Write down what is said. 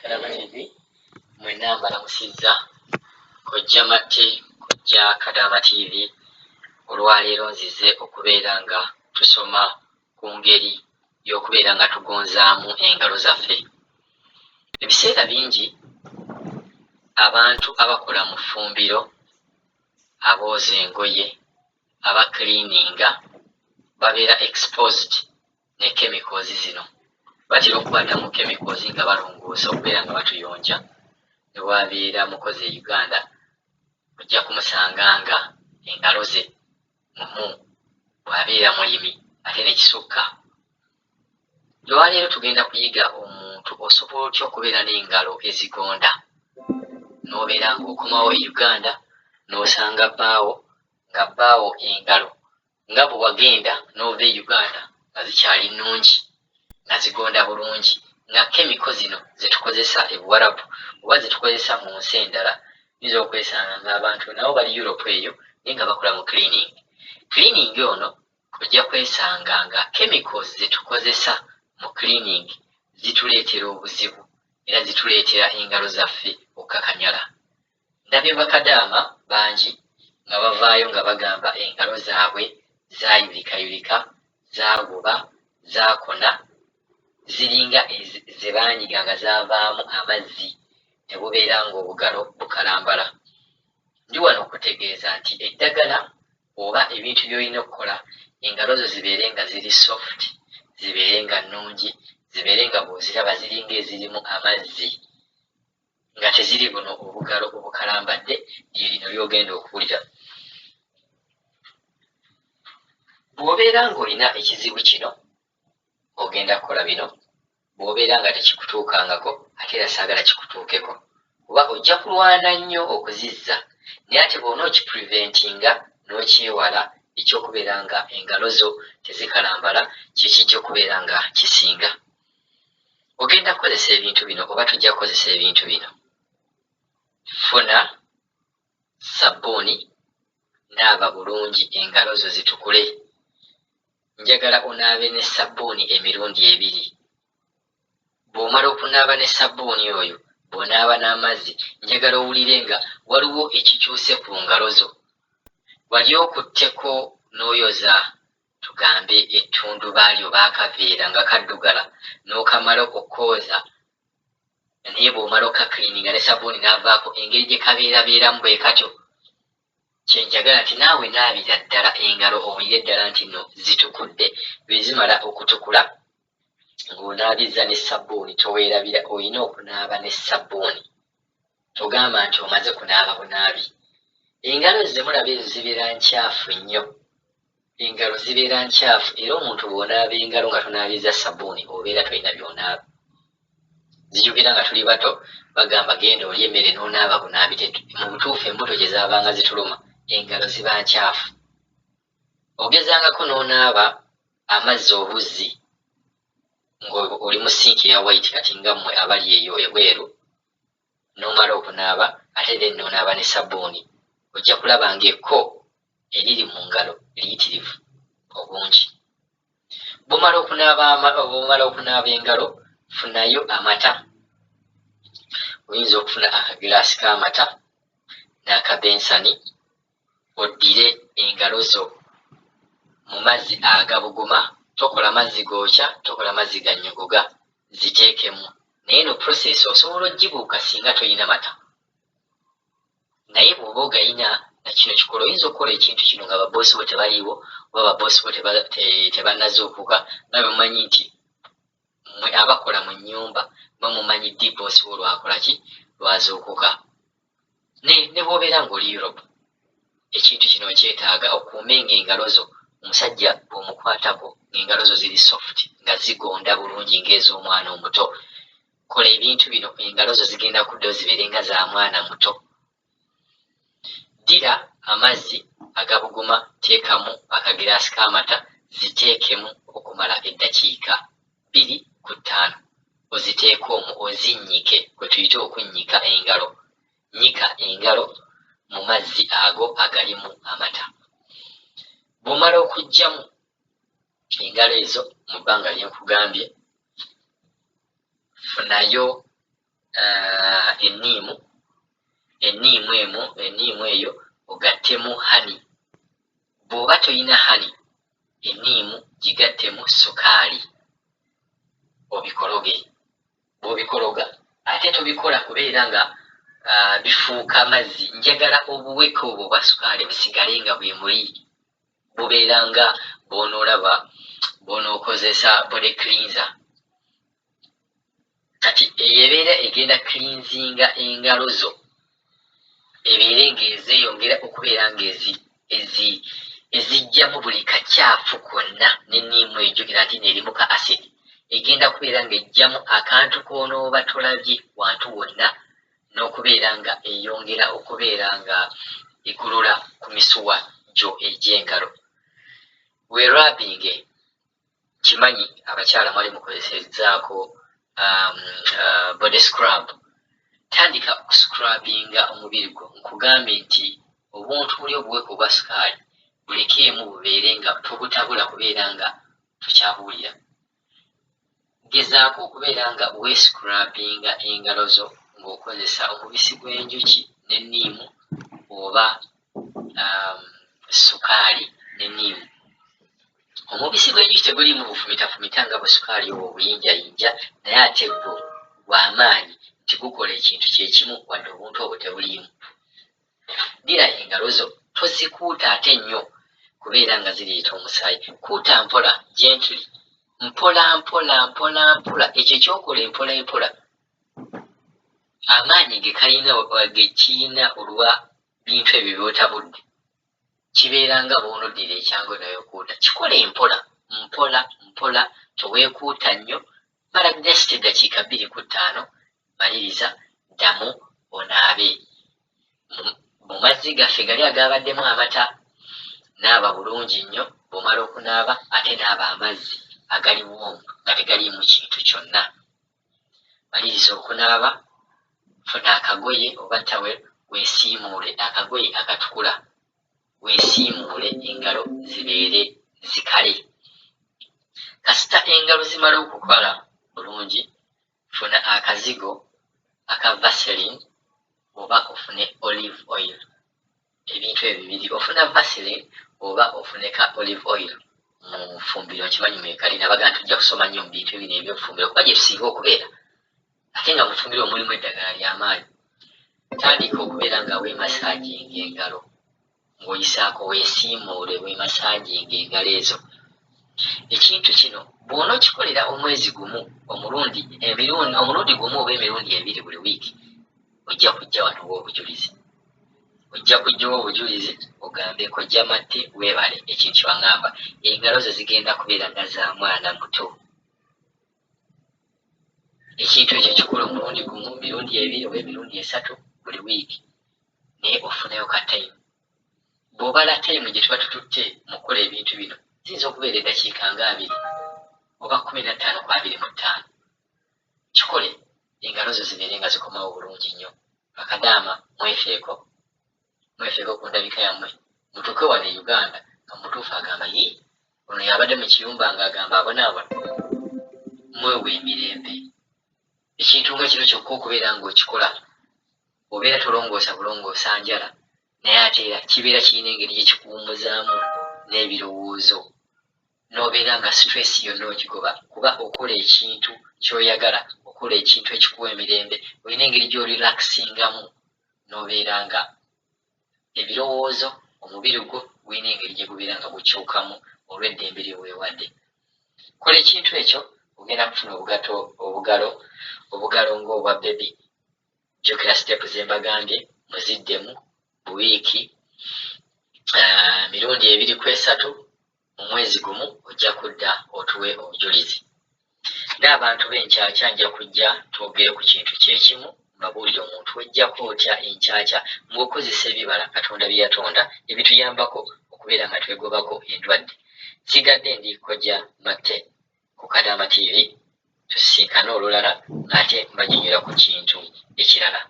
Kalaba TV mwenna mbalamusizza kojja Mate kojja Kadama TV olwaleero nzize okubeera nga tusoma ku ngeri y'okubeera nga tugonzaamu engalo zaffe. Ebiseera bingi abantu abakola mu ffumbiro, abooza engoye, abakiliininga babeera exposed ne chemicals zino. Batera okukwatamu chemicals nga balongoosa okubeera nga batuyonja. Ne bwabeera mukozi e Uganda ojja kumusanga nga engalo ze mumu bw'abeera mulimi ate ne kisukka. Olwaleero tugenda kuyiga omuntu osobola otya okubeera n'engalo ezigonda n'obeera ng'okomawo e Uganda n'osanga bbaawo engalo nga bwe wagenda n'ova e Uganda nga zikyali nnungi nga zigonda bulungi, nga kemiko zino zetukozesa e Buwarabu oba zetukozesa mu nsi endala yinza okwesanga ng'abantu nabo bali Europe eyo naye nga bakola mu cleaning. Cleaning ono ojja kwesanga nga chemicals zetukozesa mu cleaning zituleetera obuzibu era zituleetera engalo zaffe okukakanyala. Ndabye bakadaama bangi nga bavaayo nga bagamba engalo zaabwe zaayulikayulika, zaaguba, zaakona, ziringa ze baanyiga nga zaavaamu amazzi ne bubeera ng'obugalo bukalambala. Ndi wano okutegeeza nti eddagala oba ebintu by'olina okukola engalo zo zibeere nga ziri soft, zibeere nga nnungi, zibeere nga bw'oziraba ziringa ezirimu amazzi nga teziri buno obugalo obukalambadde lye lino ly'ogenda okuwulira. Bw'obeera ng'olina ekizibu kino ogenda kukola bino. Bw'obeera nga tekikutuukangako ate era saagala kikutuukeko, kuba ojja kulwana nnyo okuzizza naye ate bw'ona okipreventinga n'okyewala ekyokubeera nga engalo zo tezikalambala kye kijja okubeera nga kisinga. Ogenda kukozesa ebintu bino oba tujja kukozesa ebintu bino. Funa sabbuuni, naaba bulungi engalo zo zitukule. Njagala onaabe ne sabbuuni emirundi 2. Bw'omala okunaaba ne sabbuuni oyo, bw'onaaba n'amazzi, njagala owulire nga waliwo ekikyuse ku ngalo zo. Wali okutteko n'oyoza tugambe ettundubaali oba akaveera nga kaddugala n'okamala okooza, naye bw'omala okakiliininga ne sabbuuni n'avaako engeri gye kabeerabeeramu bwe katyo. Kye njagala nti naawe naabira ddala engalo owulire ddala nti nno zitukudde. Bwe zimala okutukula ng'onaabizza ne sabbuuni toweerabira, olina okunaaba ne sabbuuni. Togamba nti omaze kunaaba bunaabi. Engalo ze mulaba ezo zibeera nkyafu nnyo. Engalo zibeera nkyafu era omuntu bw'onaaba engalo nga tonaabizza sabbuuni obeera tolina by'onaaba. Zijjukira nga tuli bato bagamba genda olya emmere n'onaaba bunaabi. Mu butuufu embuto gye zaabanga zituluma engalo ziba nkyafu. Ogezangako n'onaaba amazzi obuzzi ng'oli mu sinki eya white kati nga mmwe abali eyo ebweru, n'omala okunaaba ate then n'onaaba ne sabbuuni, ojja kulaba ng'ekko eriri mu ngalo liyitirivu obungi. Bw'omala okunaaba engalo, funayo amata. Oyinza okufuna akagiraasi k'amata n'akabensani, oddire engalo zo mu mazzi agabuguma. Tokola mazzi gookya, tokola mazzi gannyogoga, ziteekemu. Naye no process osobola ogibuuka singa toyina mata. Naye bw'oba ogayina nakino kikola, oyinza okukola ekintu kino nga baboosi bo tebaliiwo oba baboosi bo tebannazuukuka. Nga bemumanyi nti mmwe abakola mu nnyumba bamumanyi ddi boosi wo lwakola ki, lwazuukuka. Ne bw'obeera ng'oli Europe, ekintu kino kyetaaga okuumenga engalo zo. Omusajja bw'omukwatako ng'engalo zo ziri soft, nga zigonda bulungi ng'ez'omwana omuto. Kola ebintu bino engalo zo zigenda kuddayo zibeere nga za mwana muto. Ddira amazzi agabuguma, teekamu akagiraasi k'amata, ziteekemu okumala eddakiika 2 ku 5. Oziteeke omwo ozinnyike, kwe tuyita okunnyika engalo. Nnyika engalo mu mazzi ago agalimu amata. Bw'omala okuggyamu engalo ezo mu bbanga lye nkugambye, funayo enniimu eyo ogattemu hani. Bw'oba toyina hani, enniimu gigattemu sukaali obikologe. Bw'obikologa ate tobikola kubeera nga bifuuka mazzi. Njagala obuweke obwo obwa sukaali busigale nga bwe muli, bubeera nga bw'onoolaba bw'onookozesa body cleanser. Kati ebeera egenda cleansinga engalo zo ebeere ng'ezeeyongera okubeera ng'ezijjamu buli kacaafu konna, n'enniimu ejjukira nti neerimu ka acid, egenda kubeera ng'ejjamu akantu k'onooba tolabye wantu wonna, n'okubeera nga eyongera okubeera nga egolola ku misuwa gyo egy'engalo. Weerabinge, kimanyi abakyala mwali mukozesezzaako body scrub. Tandika okuscrubinga omubiri gwo. Nkugambe nti obuntu buli obuweke obwa sukaali bulekeemu bubeere nga tobutabula kubeera nga tukyabuwulira. Gezaako okubeera nga weescrubinga engalo zo ng'okozesa omubisi gw'enjuki n'enniimu oba sukaali n'enniimu. Omubisi gw'enjuki teguliimu bufumitafumita nga bwe sukaali obwo obuyinjayinja, naye ate gwo gw'amaanyi nti gukola ekintu kye kimu wadde obuntu obwo tebuliimu. Ddira engalo zo, tozikuuta ate nnyo kubeera nga zireeta omusaayi. Kuuta mpola, gently, mpola mpola mpola mpola. Ekyo kyokola empola empola, amaanyi ge kiyina olwa bintu ebyo by'otabudde, kibeera nga bw'onoddira ekyangu nayokuuta. Kikola empola mpola mpola, toweekuuta nnyo. Mala just eddakiika 2 ku 5, maliriza, ddamu onaabe. Mu mazzi gaffe gali agaabaddemu amata, naaba bulungi nnyo. Bw'omala okunaaba ate naaba amazzi agali woomu nga tegaliimu kintu kyonna. Maliriza okunaaba, funa akagoye oba tawero weesiimuule, akagoye akatukula, weesiimuule engalo zibeere zikale. Kasita engalo zimala okukala bulungi, funa akazigo aka Vaseline oba ofune olive oil. Ebintu ebyo bibiri, ofuna Vaseline oba ofune ka olive oil mu ffumbiro. Nkimanyi mwekali nabaga nti tujja kusoma nnyo mu bintu bino eby'obufumbiro kuba gye tusinga okubeera, ate nga mu ffumbiro mulimu eddagala ly'amaanyi. Tandika okubeera nga weemasaaginga engalo, ng'oyisaako weesiimuule, weemasaaginga engalo ezo. Ekintu kino bw'onookikolera omwezi gumu, omulundi gumu oba emirundi 2 buli wiiki, ojja kujja wano w'obujulizi. Ojja kujjawo obujulizi ogambe kojja Matte weebale. Ekintu kyewaŋŋamba, engalo zo zigenda kubeera nga za mwana muto. Ekintu ekyo kikola omulundi gumu, mirundi 2 oba emirundi 3 buli wiiki, naye ofuneyo ka time. Bw'obala time gye tuba tututte mu kukola ebintu bino, ziyinza okubeera eddakiika nga 2 oba 15 ku 25. Kikole engalo zo zibeere nga zikomawo bulungi nnyo. Akadaama mwefeeko ku ndabika yammwe. Mutuuke wano e Uganda nga mutuufu agamba ono yabadde mu kiyumba ng'agamba abonaabona. Mwewe emirembe. Ekintu nga kino kyokka okubeera ng'okikola, obeera tolongoosa bulongoosa njala, naye ate era kibeera kirina engeri gye kikuwummuzaamu n'ebirowoozo, n'obeera nga stress yonna ogigoba kuba okola ekintu ky'oyagala, okola ekintu ekikuwa emirembe, olina engeri gy'orelaxingamu, n'obeera nga ebirowoozo, omubiri gwo gulina engeri gye gubeera nga gukyukamu olw'eddembe lye weewadde. Kola ekintu ekyo, ogenda kufuna obugalo ng'obwa bebi. Jjukira sitepu ze mbagambye, muziddemu buwiiki, mirundi 2 ku 3 mu mwezi gumu, ojja kudda otuwe obujulizi. N'abantu b'enkyakya nja kujja twogere ku kintu kyekimu, mbabuulire omuntu wejjako otya enkyakya ng'okozesa ebibala Katonda bye yatonda ebituyambako okubeera nga twegobako endwadde. Sigadde ndi kojja Matte ku Kadaama TV, tusisinkane olulala ng'ate mbanyonnyola ku kintu ekirala.